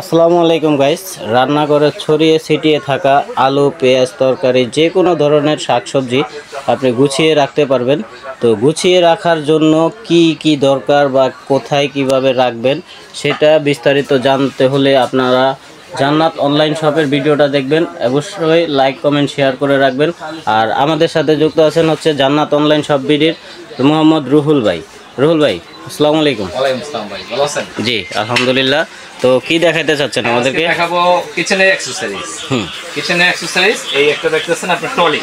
আসসালামু আলাইকুম গাইস। রান্নাঘরে ছড়িয়ে ছিটিয়ে থাকা আলু, পেঁয়াজ, তরকারি যে কোনো ধরনের শাকসবজি আপনি গুছিয়ে রাখতে পারবেন। তো গুছিয়ে রাখার জন্য কি কি দরকার বা কোথায় কিভাবে রাখবেন সেটা বিস্তারিত জানতে হলে আপনারা জান্নাত অনলাইন শপের ভিডিওটা দেখবেন। অবশ্যই লাইক, কমেন্ট, শেয়ার করে রাখবেন। আর আমাদের সাথে যুক্ত আছেন হচ্ছে জান্নাত অনলাইন শপ ভিডিওর মোহাম্মদ রুহুল ভাই। রুহুল ভাই, আসসালামু আলাইকুম। ওয়ালাইকুম আসসালাম ভাই, ভালো আছেন? জি আলহামদুলিল্লাহ। তো কি দেখাইতে চাচ্ছেন আমাদেরকে? দেখাবো কিচেনের অ্যাকসেসরিজ। কিচেনের অ্যাকসেসরিজ, এই একটা দেখতেছেন আপনার ট্রলি।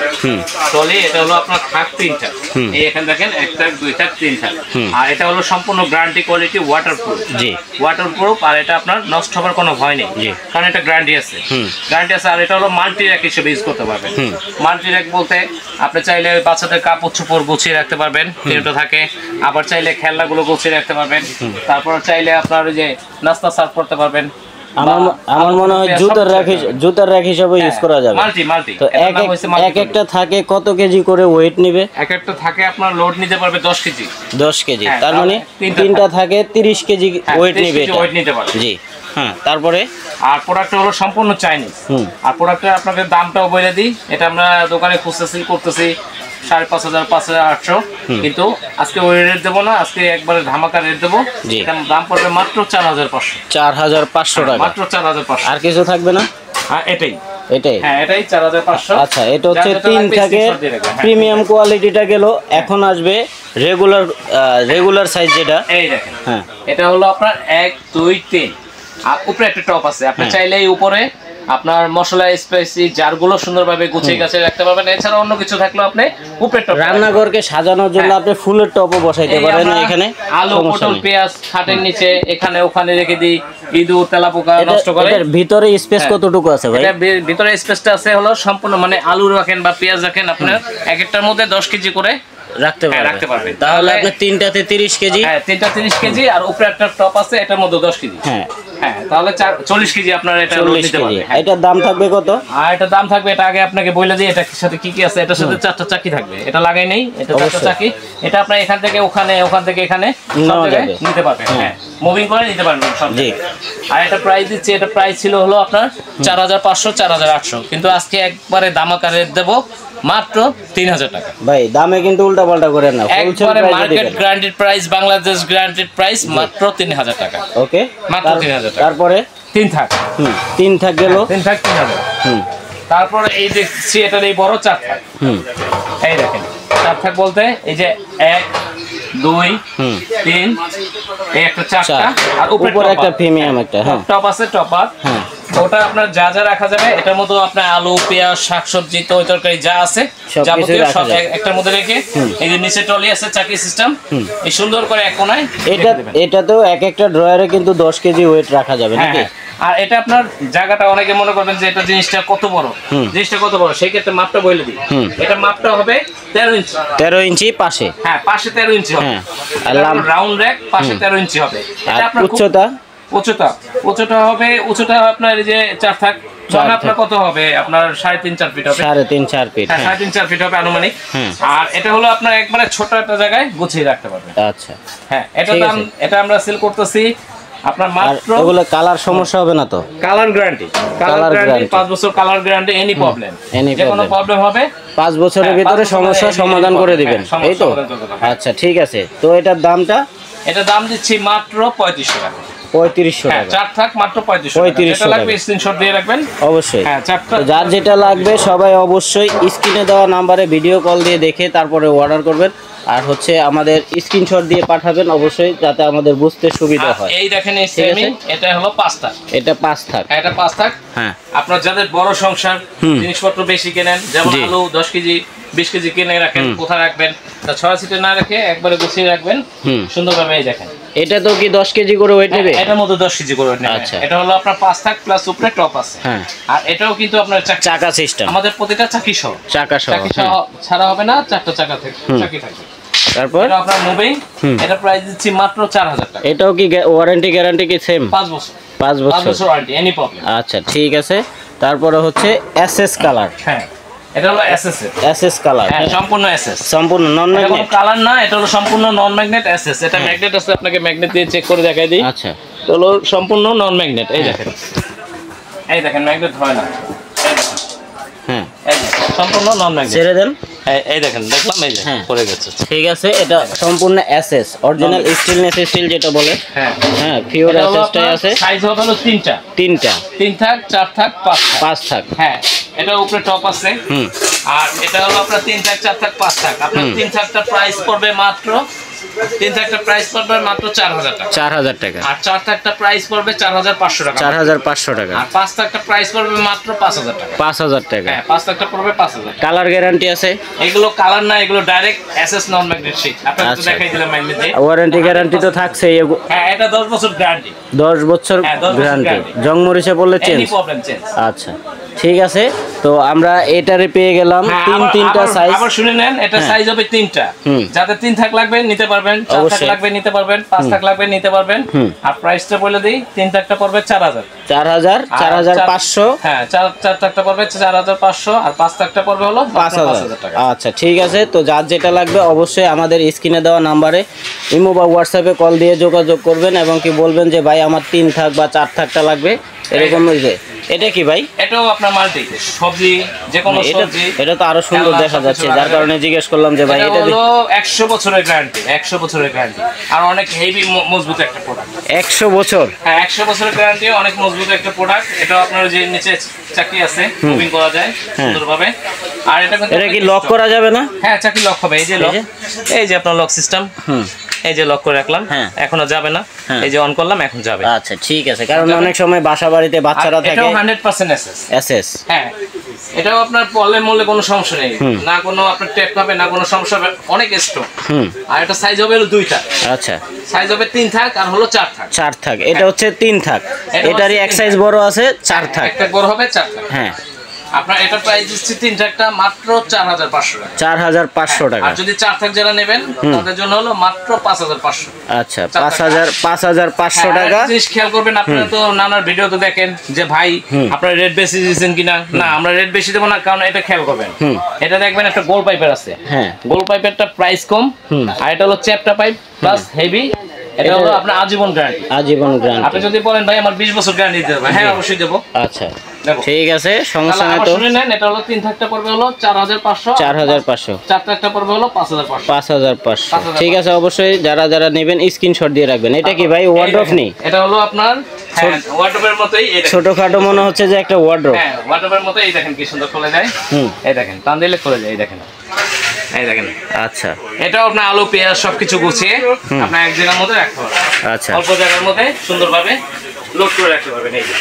ট্রলি এটা হলো আপনার থাক 3টা। এই এখানে দেখেন 1 থাক 2 থাক 3 থাক। আর এটা হলো সম্পূর্ণ গ্যারান্টি কোয়ালিটি, ওয়াটারপ্রুফ। জি, ওয়াটারপ্রুফ। আর এটা আপনার নষ্ট হবার কোনো ভয় নেই, কারণ এটা গ্যারান্টি আছে। গ্যারান্টি আছে। আর এটা হলো মাল্টি র্যাক হিসেবে ইউজ করতে পারবেন। মাল্টি র্যাক বলতে আপনি চাইলে বাচ্চাদের কাপড় চোপড় গুছিয়ে রাখতে পারবেন, কেউটা থাকে। আবার চাইলে খেলনাগুলো গুছিয়ে রাখতে পারবেন। তারপর চাইলে আপনার ওই যে নাস্তা সার্ভ করতে পারবেন। আমার মনে হয় জুতার র্যাক হিসেবে ইউজ করা যাবে। মাল্টি তো এক একটা থাকে কত কেজি করে ওয়েট নেবে? এক একটা থাকে আপনার লোড নিতে পারবে 10 কেজি। 10 কেজি, তার মানে তিনটা থাকে 30 কেজি ওয়েট নেবে। জি, হ্যাঁ। তারপরে আর প্রোডাক্টটা হলো সম্পূর্ণ চাইনিজ। আর প্রোডাক্টের আপনাকে দামটাও বলে দিই। এটা আমরা দোকানে খুচরা সেল করতেছি 5,500, 5,800, কিন্তু আজকে ওই রেট দেবো না, আজকে একবারে ধামাকা রেট দেবো। এটার দাম পড়বে মাত্র 4,500। 4,500 টাকা, মাত্র 4,500। আর কিছু থাকবে না? হ্যাঁ, এটাই। হ্যাঁ, এটাই 4,500। আচ্ছা, এটা হচ্ছে 3 থাকে প্রিমিয়াম কোয়ালিটিটা গেল। এখন আসবে রেগুলার সাইজ যেটা। এই দেখেন, হ্যাঁ, এটা হলো আপনার 1, 2, 3। আর উপরে একটা টপ আছে। আপনি চাইলে এই উপরে আপনার মশলা স্পাইসি জারগুলো সুন্দরভাবে গুছিয়ে গাছে রাখতে পারবেন। এছাড়া অন্য কিছু থাকলেও আপনি উপরে টপ, রান্নাঘরকে সাজানোর জন্য আপনি ফুলের টপও বসাইতে পারেন। এখানে আলু, পটল, পেঁয়াজ খাটের নিচে এখানে ওখানে রেখে দিই, ইঁদুর তেলাপোকা নষ্ট করে। এর ভিতরে স্পেস কতটুকু আছে ভাই? এটা ভিতরে স্পেসটা আছে হলো সম্পূর্ণ, মানে আলু রাখেন বা পেঁয়াজ রাখেন, আপনার এক একটার মধ্যে 10 কেজি করে রাখতে পারবেন। তাহলে আপনি তিনটাতে 30 কেজি। হ্যাঁ, তিনটা 30 কেজি। আর উপরে একটা টপ আছে, এটার মধ্যে 10 কেজি। হ্যাঁ, তাহলে 40 কেজি আপনার এটা নিতে পারবেন। এটার দাম থাকবে কত? আর এটার দাম থাকবে, এটা আগে আপনাকে বলে দিই, এটার সাথে কি কি আছে। এটার সাথে 4টা চাকি থাকবে। এটা লাগাই নেই, এটা 4টা চাকি। এটা আপনার এখান থেকে ওখানে, ওখান থেকে এখানে সব জায়গায় নিতে পারবেন। হ্যাঁ, মুভিং করে নিতে পারবেন সব জায়গায়। আর এটা প্রাইস দিচ্ছি, এটা প্রাইস ছিল হলো আপনার 4,500, 4,800, কিন্তু আজকে একবারে দামাকা রেট দেবো মাত্র 3,000 টাকা। ভাই দামে কিন্তু উল্টা পাল্টা করে না, একবারে market guaranteed price, Bangladesh guaranteed price মাত্র 3,000 টাকা। ওকে, মাত্র 3,000 টাকা। তারপরে 3 থাক। 3 থাক গেল। 3 থাক 3,000। তারপরে এই দেখছি এটার এই বড় 4 থাক। এই দেখেন 4 থাক বলতে এই যে 1, 2, 3, এই একটা 4টা। আর উপরে একটা প্রিমিয়াম একটা টপ আছে, টপার। ওটা আপনার যা যা রাখা যাবে এটার মধ্যে, আপনার আলু, পেঁয়াজ, শাকসবজি, তরকারি যা আছে যাবতীয় সব একটার মধ্যে রেখে, এই যে নিচে ট্রলি আছে, চাকি সিস্টেম, এই সুন্দর করে এক কোণায়। এটা তো এক একটা ড্রয়ারে কিন্তু 10 কেজি ওয়েট রাখা যাবে নাকি? আর এটা আপনার জায়গাটা, অনেকে মনে করবেন যে এটা জিনিসটা কত বড়, সেই ক্ষেত্রে মাপটা বলে দিই। এটা মাপটা হবে 13 ইঞ্চি। 13 ইঞ্চি পাশে? হ্যাঁ, পাশে 13 ইঞ্চি হবে। আর রাউন্ড র্যাক পাশে 13 ইঞ্চি হবে। এটা আপনার উচ্চতা হবে আপনার এই যে 4 থাক, আপনার কত হবে? আপনার 3.5, 4 ফিট হবে। 3.5, 4 ফিট। 3.5, 4 ফিট হবে আনুমানিক। আর এটা হলো আপনার একবারে ছোট একটা জায়গায় গুছিয়ে রাখতে পারবেন। আচ্ছা, হ্যাঁ, এটা আমরা সেল করতেছি আপনার মাত্র। এগুলো কালার সমস্যা হবে না তো? কালার গ্যারান্টি 5 বছর কালার গ্যারান্টি। এনি প্রবলেম, যে কোনো প্রবলেম হবে 5 বছরের ভিতরে সমস্যা সমাধান করে দিবেন, এই তো? আচ্ছা, ঠিক আছে। তো এটার দামটা? এটা দাম দিচ্ছি মাত্র 3500 টাকা। 3500 টাকা। 4 থাক মাত্র 3500 টাকা। লাগবে স্ক্রিনশট দিয়ে রাখবেন অবশ্যই। হ্যাঁ, 4টা যার যেটা লাগবে সবাই অবশ্যই স্ক্রিনে দেওয়া নাম্বারে ভিডিও কল দিয়ে দেখে তারপরে অর্ডার করবেন। আর হচ্ছে আমাদের স্ক্রিনশট দিয়ে পাঠাবেন অবশ্যই, যাতে আমাদের বুঝতে সুবিধা হয়। এই দেখেন, এই সেমি, এটা হলো 5 থাক। এটা 5 থাক। এটা 5 থাক। হ্যাঁ, আপনার যাদের বড় সংসার, জিনিসপত্র বেশি কেনেন, যেমন আলু 10 কেজি 20 কেজি কিনে রাখেন, কোথায় রাখবেন? তা 6 সিটে না রেখে একবারে গুছিয়ে রাখবেন সুন্দরভাবে। এই দেখেন, এটা তো কি 10 কেজি করে ওয়েট নেবে? এটার মধ্যে 10 কেজি করে ওয়েট নেবে। আচ্ছা, এটা হলো আপনার 5 থাক প্লাস উপরে টপ আছে। হ্যাঁ, আর এটাও কিন্তু আপনার চাকা সিস্টেম। আমাদের প্রতিটা চাকি সহ ছাড়া হবে না, 4টা চাকা থেকে চাকি থাকবে। তারপর এটা আপনার মুভিং। এটা প্রাইস দিচ্ছি মাত্র 4,000 টাকা। এটাও কি ওয়ারেন্টি গ্যারান্টি কি সেম? 5 বছর। 5 বছর ওয়ারেন্টি, এনি প্রবলেম। আচ্ছা, ঠিক আছে। তারপরে হচ্ছে এসএস কালার। হ্যাঁ, এটা হলো এসএস কালার। হ্যাঁ, সম্পূর্ণ এসএস, সম্পূর্ণ নন ম্যাগনেট। কালার না, এটা হলো সম্পূর্ণ নন ম্যাগনেট এসএস। এটা ম্যাগনেট আছে, আপনাকে ম্যাগনেট দিয়ে চেক করে দেখাই দিই। আচ্ছা, হলো সম্পূর্ণ নন ম্যাগনেট। এই দেখেন, এই দেখেন ম্যাগনেট হয় না, হ্যাঁ এই যে সম্পূর্ণ নন ম্যাগনেট। ছেড়ে দেন, এই দেখেন, দেখলাম এই যে পড়ে গেছে। ঠিক আছে, এটা সম্পূর্ণ এসএস অরিজিনাল স্টেনলেস স্টিল যেটা বলে। হ্যাঁ হ্যাঁ পিওর এসএসটাই আছে। সাইজ হবে হলো তিনটা, 3 থাক, 4 থাক, 5 থাক। হ্যাঁ, এটা উপরে টপ আছে। আর এটা হলো আপনার 3 থাক, 4 থাক, 5 থাক। আপনার 3 থাকটা প্রাইস পড়বে মাত্র 3 থাকটা প্রাইস পড়বে মাত্র 4000 টাকা। 4000 টাকা। আর 4 থাকটা প্রাইস পড়বে 4500 টাকা। 4500 টাকা। আর 5 থাকটা প্রাইস পড়বে মাত্র 5000 টাকা। 5000 টাকা। হ্যাঁ, 5 থাকটা পড়বে 5000। কালার গ্যারান্টি আছে? এগুলো কালার না, এগুলো ডাইরেক্ট এসএস নন ম্যাগনেট শীট। আপনাদের তো দেখাই দিলাম ম্যাগনেট দিয়ে। ওয়ারেন্টি গ্যারান্টি তো থাকছে। হ্যাঁ, এটা 10 বছর গ্যারান্টি। 10 বছর গ্যারান্টি। জং মরিচে পড়লে চেঞ্জ। Any problem change. আচ্ছা ঠিক আছে, তো আমরা এটারে পেয়ে গেলাম তিনটা সাইজ। আবার শুনে নেন, এটা সাইজ হবে 3টা। যাতে 3 থাক লাগবে নিতে পারবেন, 4 থাক লাগবে নিতে পারবেন, 5 থাক লাগবে নিতে পারবেন। আর প্রাইসটা বলে দেই, 3 থাকটা পড়বে 4000, 4500। হ্যাঁ, 4 থাকটা পড়বে 4500, আর 5 থাকটা পড়বে হলো 5000 টাকা। আচ্ছা ঠিক আছে, তো যার যেটা লাগবে অবশ্যই আমাদের স্ক্রিনে দেওয়া নাম্বারে ইমো বা হোয়াটসঅ্যাপে কল দিয়ে যোগাযোগ করবেন এবং কি বলবেন যে ভাই আমার 3 থাক বা 4 থাকটা লাগবে এরকম। এটা কি ভাই? এটাও আপনার মাল্টি সবজি, যে কোনো সবজি। এটা তো আরো সুন্দর দেখা যাচ্ছে, যার কারণে জিজ্ঞেস করলাম যে ভাই এটা হলো 100 বছরের গ্যারান্টি, 100 বছরের গ্যারান্টি। আর অনেক হেভি মজবুত একটা প্রোডাক্ট। 100 বছর? হ্যাঁ, 100 বছরের গ্যারান্টি, অনেক মজবুত একটা প্রোডাক্ট। এটা আপনার যে নিচে চাকরি আছে, মুভিং করা যায় সুন্দরভাবে। আর এটা কি লক করা যাবে না? হ্যাঁ, চাকরি লক হবে। এই যে লক, এই যে আপনার লক সিস্টেম। এই যে লক করে রাখলাম, এখনো যাবে না। এই যে অন করলাম, এখন যাবে। আচ্ছা ঠিক আছে, কারণ অনেক সময় বাসা বাড়িতে বাচ্চারা থাকে। এটাও 100% এসএস। এসএস, হ্যাঁ, এটাও আপনার পলে মলে কোনো সমস্যা নেই, না কোনো আপনার ট্যাপ পাবে, না কোনো সমস্যা হবে, অনেক স্ট্রং। আর এটা সাইজ হবে হলো 2টা। আচ্ছা, সাইজ হবে 3 থাক আর হলো 4 থাক। 4 থাক। এটা হচ্ছে 3 থাক, এটারই এক সাইজ বড় আছে, 4 থাক। একটা বড় হবে, 4 থাক। হ্যাঁ, আপনার এটা প্রাইস দিচ্ছি 3 থাকটা মাত্র 4500 টাকা। 4500 টাকা। আর যদি 4 থাক যারা নেবেন তাদের জন্য হলো মাত্র 5500। আচ্ছা, 5500 টাকা। জিনিস খেয়াল করবেন, আপনারা তো নানার ভিডিও তো দেখেন যে ভাই আপনারা রেট বেশি দিয়েছেন কিনা। না, আমরা রেট বেশি দেবো না, কারণ এটা খেয়াল করবেন, এটা দেখবেন একটা গোল পাইপের আছে। হ্যাঁ, গোল পাইপেরটা প্রাইস কম, আর এটা হলো চ্যাপ্টা পাইপ প্লাস হেভি। এটা হলো আপনার আজীবন গ্যারান্টি। আজীবন গ্যারান্টি। আপনি যদি বলেন ভাই আমার 20 বছর গ্যারান্টি দিতে হবে, হ্যাঁ অবশ্যই দেবো। আচ্ছা ঠিক আছে, সমস্যা নাই। তো শুনে নেন, এটা হলো 3 থাকটা পড়বে হলো 4500, 4500। 4 থাকটা পড়বে হলো 5500। 5500, ঠিক আছে। অবশ্যই যারা যারা নেবেন স্ক্রিনশট দিয়ে রাখবেন। এটা কি ভাই ওয়ার্ডরোব নেই? এটা হলো আপনার ওয়ার্ডরোবের মতোই। ছোটখাটো মনে হচ্ছে যে একটা ওয়ার্ডরোব। হ্যাঁ, ওয়ার্ডরোবের মতোই। এই দেখেন কি সুন্দর খুলে যায়। এই দেখেন, টান দিলে খুলে যায়। এই দেখেন, এই দেখেন। আচ্ছা, এটাও আপনার আলু পেঁয়াজ সবকিছু গুছিয়ে আপনার এক জায়গার মধ্যে রাখতে পারবেন। আচ্ছা, অল্প জায়গার মধ্যে সুন্দরভাবে লোড করে রাখতে পারবেন। এই যে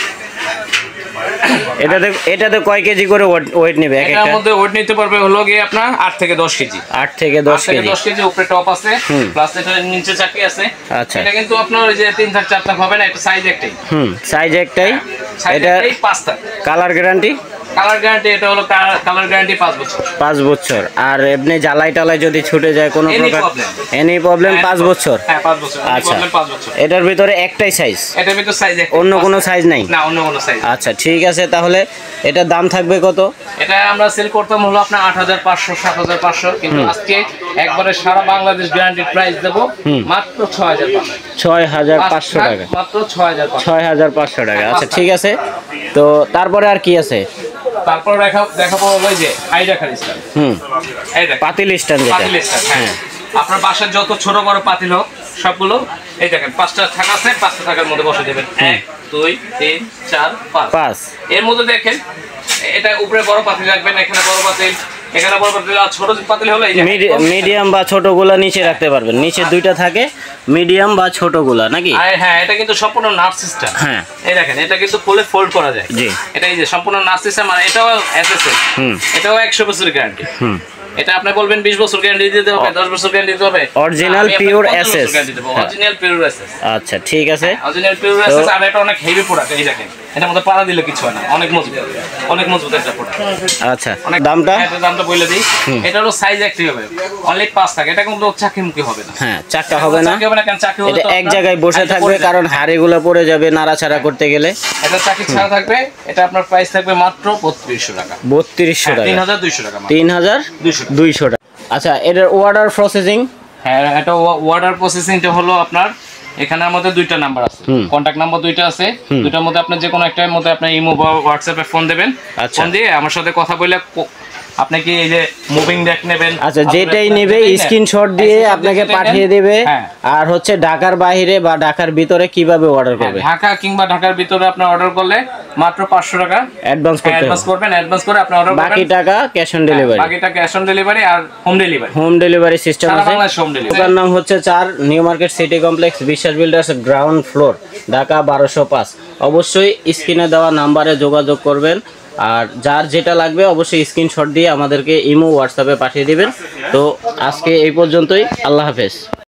এটাতে কয় কেজি করে ওয়েট নেবে? এটার মধ্যে ওয়েট নিতে পারবে হলো গিয়ে আপনার 8 থেকে 10 কেজি। 8 থেকে 10 কেজি। উপরে টপ আছে, প্লাস এটা নিচে চাকরি আছে। আচ্ছা, এটা কিন্তু আপনার ওই যে 3 থাক 4 থাক হবে না, এটা সাইজ একটাই। সাইজ একটাই। এটা 5 থাক। Colour guarantee? কালার গ্যারান্টি, এটা হলো কালার গ্যারান্টি 5 বছর। 5 বছর। আর এমনি জ্বালাই টালাই যদি ছুটে যায় কোনো প্রকার এনি প্রবলেম 5 বছর? হ্যাঁ, 5 বছর। আচ্ছা, 5 বছর। এটার ভিতরে একটাই সাইজ? এটার ভিতরে সাইজ একটাই, অন্য কোনো সাইজ নাই? না, অন্য কোনো সাইজ। আচ্ছা ঠিক আছে, তাহলে এটার দাম থাকবে কত? এটা আমরা সেল করতাম হলো আপনার 8500, 7500, কিন্তু আজকে একবারে সারা বাংলাদেশ গ্যারান্টি প্রাইস দেব মাত্র 6500। 6500 টাকা। মাত্র 6500 টাকা। আচ্ছা ঠিক আছে, তো তারপরে আর কি আছে? তারপর দেখাবো ওই যে হাই রাখার স্ট্যান্ড। এই দেখেন পাতিল স্ট্যান্ড। যেটা পাতিল স্ট্যান্ড, হ্যাঁ। আপনার বাসার যত ছোট বড় পাতিল হোক সবগুলো এই দেখেন 5টা থাক আছে, 5টা থাকার মধ্যে বসে দেবেন। 1 2 3 4 5। এর মধ্যে দেখেন এটা উপরে বড় পাতিল রাখবেন, এখানে বড় পাতিল, এখানে বড় পাতিল, আর ছোট পাতিল হলো এই যে মিডিয়াম বা ছোটগুলা নিচে রাখতে পারবেন। নিচে 2টা থাকে, মিডিয়াম বা ছোটগুলা নাকি? হ্যাঁ, এটা কিন্তু সম্পূর্ণ নাট সিস্টেম। হ্যাঁ, এই দেখেন, এটা কিন্তু ফুলে ফোল্ড করা যায়। জি, এটা এই যে সম্পূর্ণ নাট সিস্টেম। আর এটাও এসএসএস, এটাও 100 বছরের গ্যারান্টি। এটা আপনি বলবেন 20 বছর গ্যারান্টি দিতে হবে, 10 বছর গ্যারান্টি দিতে হবে। Original pure SS. Original pure SS. আচ্ছা ঠিক আছে, অরিজিনাল পিওর এসএস। আর এটা অনেক হেভি প্রোডাক্ট। এই দেখেন, এটার মধ্যে পাড়া দিলে কিছু হয় না, অনেক মজবুত, অনেক মজবুত একটা প্রোডাক্ট। আচ্ছা, দামটা? এটা দামটা বলে দিই। এটারও সাইজ একটাই হবে, অনলি 5 থাকে। এটা কিন্তু চাকিমুখী হবে না। হ্যাঁ, চাকা হবে না। চাকি হবে না, কারণ চাকি হলে এটা এক জায়গায় বসে থাকবে, কারণ হাড়িগুলো পড়ে যাবে নাড়াচাড়া করতে গেলে। এটা চাকি ছাড়া থাকবে। এটা আপনার প্রাইস থাকবে মাত্র 3200 টাকা। 3200 টাকা। 3200 টাকা। 3200 টাকা। আচ্ছা, এটার অর্ডার প্রসেসিং? হ্যাঁ, এটা অর্ডার প্রসেসিংটা হলো আপনার এখানের মধ্যে দুইটা নাম্বার আছে, কন্টাক্ট নাম্বার দুইটা আছে, দুইটার মধ্যে আপনি যে কোনো একটার মধ্যে আপনি ইমো বা হোয়াটসঅ্যাপে ফোন দিবেন, ফোন দিয়ে আমার সাথে কথা বলে আপনি কি এই যে মুভিং ডেক নেবেন, আচ্ছা যেটাই নেবে স্ক্রিনশট দিয়ে আপনাকে পাঠিয়ে দেবে। আর হচ্ছে ঢাকার বাইরে বা ঢাকার ভিতরে কিভাবে অর্ডার করবে? ঢাকা কিংবা ঢাকার ভিতরে আপনি অর্ডার করলে মাত্র 500 টাকা অ্যাডভান্স করবেন, অ্যাডভান্স করে আপনি অর্ডার করবেন, বাকি টাকা ক্যাশ অন ডেলিভারি। বাকিটা ক্যাশ অন ডেলিভারি আর হোম ডেলিভারি সিস্টেম আছে। দোকান নাম হচ্ছে 4 new market city complex, Biswas builders, ground floor, Dhaka 1205। অবশ্যই স্ক্রিনে দেওয়া নাম্বারে যোগাযোগ করবেন। আর যার যেটা লাগবে অবশ্যই স্ক্রিনশট দিয়ে আমাদেরকে ইমো হোয়াটসঅ্যাপে পাঠিয়ে দিবেন। তো আজকে এই পর্যন্তই, আল্লাহ হাফেজ।